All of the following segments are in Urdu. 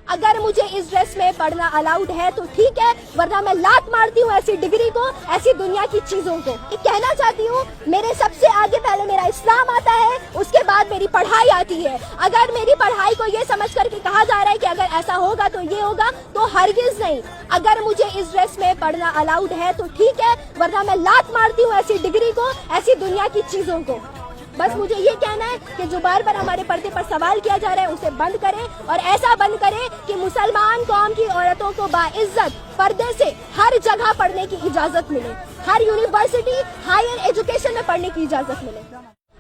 اگر مجھے اس ڈریس میں پڑھنا الاؤڈ ہے تو ٹھیک ہے، ورنہ میں لات مارتی ہوں ایسی ڈگری کو، ایسی دنیا کی چیزوں کو۔ کہنا چاہتی ہوں میرے سب سے آگے پہلے میرا اسلام آتا ہے، اس کے بعد میری پڑھائی آتی ہے۔ اگر میری پڑھائی کو یہ سمجھ کر کے کہا جا رہا ہے کہ اگر ایسا ہوگا تو یہ ہوگا، تو ہرگز نہیں۔ اگر مجھے اس ڈریس میں پڑھنا الاؤڈ ہے تو ٹھیک ہے، ورنہ میں لات مارتی ہوں ایسی ڈگری کو، ایسی دنیا کی چیزوں کو۔ بس مجھے یہ کہنا ہے کہ جو بار بار ہمارے پردے پر سوال کیا جا رہا ہے اسے بند کریں، اور ایسا بند کریں کہ مسلمان قوم کی عورتوں کو باعزت پردے سے ہر جگہ پڑھنے کی اجازت ملے، ہر یونیورسٹی ہائر ایجوکیشن میں پڑھنے کی اجازت ملے۔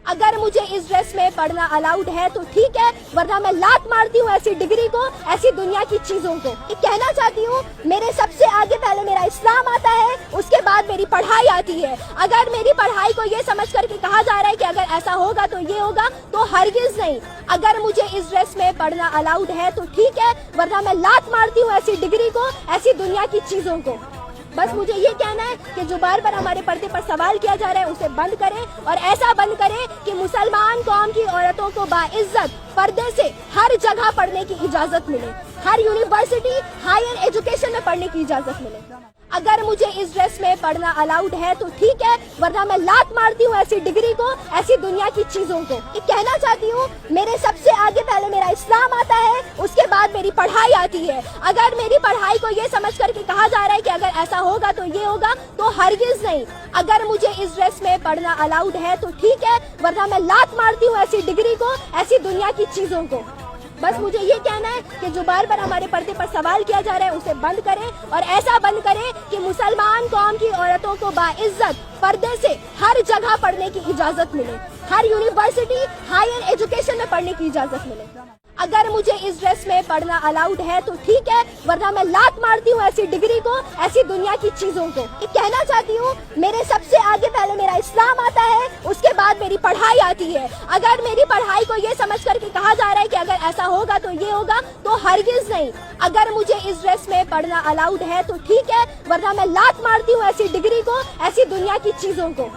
اگر مجھے اس ڈریس میں پڑھنا الاؤڈ ہے تو ٹھیک ہے، ورنہ میں لات مارتی ہوں ایسی ڈگری کو، ایسی دنیا کی چیزوں کو۔ کہنا چاہتی ہوں میرے سب سے آگے پہلے میرا اسلام آتا ہے، اس کے بعد میری پڑھائی آتی ہے۔ اگر میری پڑھائی کو یہ سمجھ کر کے کہا جا رہا ہے کہ اگر ایسا ہوگا تو یہ ہوگا، تو ہرگز نہیں۔ اگر مجھے اس ڈریس میں پڑھنا الاؤڈ ہے تو ٹھیک ہے، ورنہ میں لات مارتی ہوں ایسی ڈگری کو، ایسی دنیا کی چیزوں کو۔ بس مجھے یہ کہنا ہے کہ جو بار بار ہمارے پردے پر سوال کیا جا رہا ہے اسے بند کریں، اور ایسا بند کریں کہ مسلمان قوم کی عورتوں کو باعزت پردے سے ہر جگہ پڑھنے کی اجازت ملے، ہر یونیورسٹی ہائر ایجوکیشن میں پڑھنے کی اجازت ملے۔ اگر مجھے اس ڈریس میں پڑھنا الاؤڈ ہے تو ٹھیک ہے، ورنہ میں لات مارتی ہوں ایسی ڈگری کو، ایسی دنیا کی چیزوں کو۔ کہنا چاہتی ہوں میرے سب سے آگے پہلے میرا اسلام آتا ہے، اس کے بعد میری پڑھائی آتی ہے۔ اگر میری پڑھائی کو یہ سمجھ کر کے کہا جا رہا ہے کہ اگر ایسا ہوگا تو یہ ہوگا، تو ہرگز نہیں۔ اگر مجھے اس ڈریس میں پڑھنا الاؤڈ ہے تو ٹھیک ہے، ورنہ میں لات مارتی ہوں ایسی ڈگری کو، ایسی دنیا کی چیزوں کو۔ بس مجھے یہ کہنا ہے کہ جو بار بار ہمارے پردے پر سوال کیا جا رہا ہے اسے بند کریں، اور ایسا بند کریں کہ مسلمان قوم کی عورتوں کو باعزت پردے سے ہر جگہ پڑھنے کی اجازت ملے، ہر یونیورسٹی ہائر ایجوکیشن میں پڑھنے کی اجازت ملے۔ اگر مجھے اس ڈریس میں پڑھنا الاؤڈ ہے تو ٹھیک ہے، ورنہ میں لات مارتی ہوں ایسی ڈگری کو، ایسی دنیا کی چیزوں کو۔ کہنا چاہتی ہوں میرے سب سے آگے پہلے میرا اسلام آتا ہے، اس کے بعد میری پڑھائی آتی ہے۔ اگر میری پڑھائی کو یہ سمجھ کر کے کہا جا رہا ہے کہ اگر ایسا ہوگا تو یہ ہوگا، تو ہرگز نہیں۔ اگر مجھے اس ڈریس میں پڑھنا الاؤڈ ہے تو ٹھیک ہے، ورنہ میں لات مارتی ہوں ایسی ڈگری کو، ایسی دنیا کی چیزوں کو۔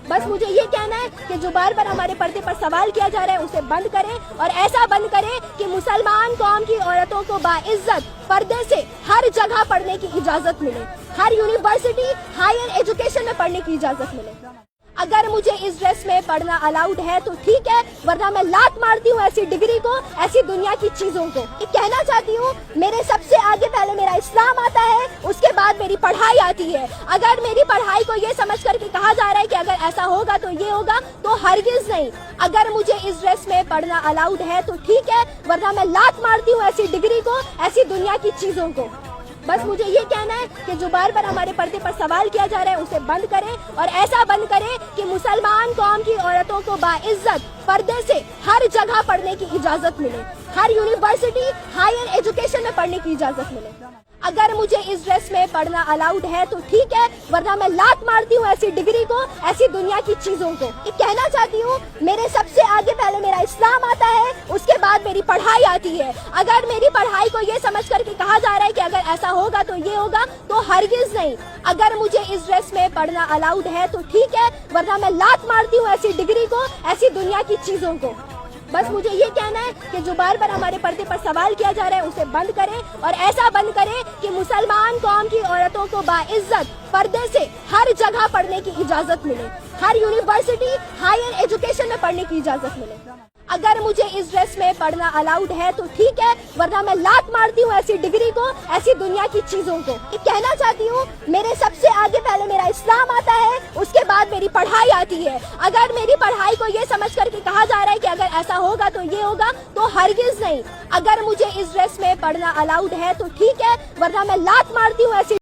بس مجھے یہ کہنا ہے کہ جو بار بار ہمارے پردے پر سوال کیا جا رہا ہے اسے بند کریں، اور ایسا بند کریں کہ مسلمان قوم کی عورتوں کو باعزت پردے سے ہر جگہ پڑھنے کی اجازت ملے، ہر یونیورسٹی ہائر ایجوکیشن میں پڑھنے کی اجازت ملے۔ اگر مجھے اس ڈریس میں پڑھنا الاؤڈ ہے تو ٹھیک ہے، ورنہ میں لات مارتی ہوں ایسی ڈگری کو، ایسی دنیا کی چیزوں کو۔ کہنا چاہتی ہوں میرے سب سے آگے پہلے میرا اسلام آتا ہے، اس کے بعد میری پڑھائی آتی ہے۔ اگر میری پڑھائی کو یہ سمجھ کر کے کہا جا رہا ہے کہ اگر ایسا ہوگا تو یہ ہوگا، تو ہرگز نہیں۔ اگر مجھے اس ڈریس میں پڑھنا الاؤڈ ہے تو ٹھیک ہے، ورنہ میں لات مارتی ہوں ایسی ڈگری کو، ایسی دنیا کی چیزوں کو۔ بس مجھے یہ کہنا ہے کہ جو بار بار ہمارے پردے پر سوال کیا جا رہا ہے اسے بند کریں، اور ایسا بند کریں کہ مسلمان قوم کی عورتوں کو باعزت پردے سے ہر جگہ پڑھنے کی اجازت ملے، ہر یونیورسٹی ہائر ایجوکیشن میں پڑھنے کی اجازت ملے۔ اگر مجھے اس ڈریس میں پڑھنا الاؤڈ ہے تو ٹھیک ہے، ورنہ میں لات مارتی ہوں ایسی ڈگری کو، ایسی دنیا کی چیزوں کو۔ کہنا چاہتی ہوں میرے سب سے آگے پہلے میرا اسلام آتا ہے، اس کے بعد میری پڑھائی آتی ہے۔ اگر میری پڑھائی کو یہ سمجھ کر کے کہا جا رہا ہے کہ اگر ایسا ہوگا تو یہ ہوگا، تو ہرگز نہیں۔ اگر مجھے اس ڈریس میں پڑھنا الاؤڈ ہے تو ٹھیک ہے، ورنہ میں لات مارتی ہوں ایسی ڈگری کو، ایسی دنیا کی چیزوں کو۔ بس مجھے یہ کہنا ہے کہ جو بار بار ہمارے پردے پر سوال کیا جا رہا ہے اسے بند کریں، اور ایسا بند کریں کہ مسلمان قوم کی عورتوں کو باعزت پردے سے ہر جگہ پڑھنے کی اجازت ملے، ہر یونیورسٹی ہائر ایجوکیشن میں پڑھنے کی اجازت ملے۔ اگر مجھے اس ڈریس میں پڑھنا الاؤڈ ہے تو ٹھیک ہے، ورنہ میں لات مارتی ہوں ایسی ڈگری کو، ایسی دنیا کی چیزوں کو۔ کہنا چاہتی ہوں میرے سب سے آگے پہلے میرا اسلام آتا ہے، اس کے بعد میری پڑھائی آتی ہے۔ اگر میری پڑھائی کو یہ سمجھ کر کے کہا جا رہا ہے کہ اگر ایسا ہوگا تو یہ ہوگا، تو ہرگز نہیں۔ اگر مجھے اس ڈریس میں پڑھنا الاؤڈ ہے تو ٹھیک ہے، ورنہ میں لات مارتی ہوں ایسی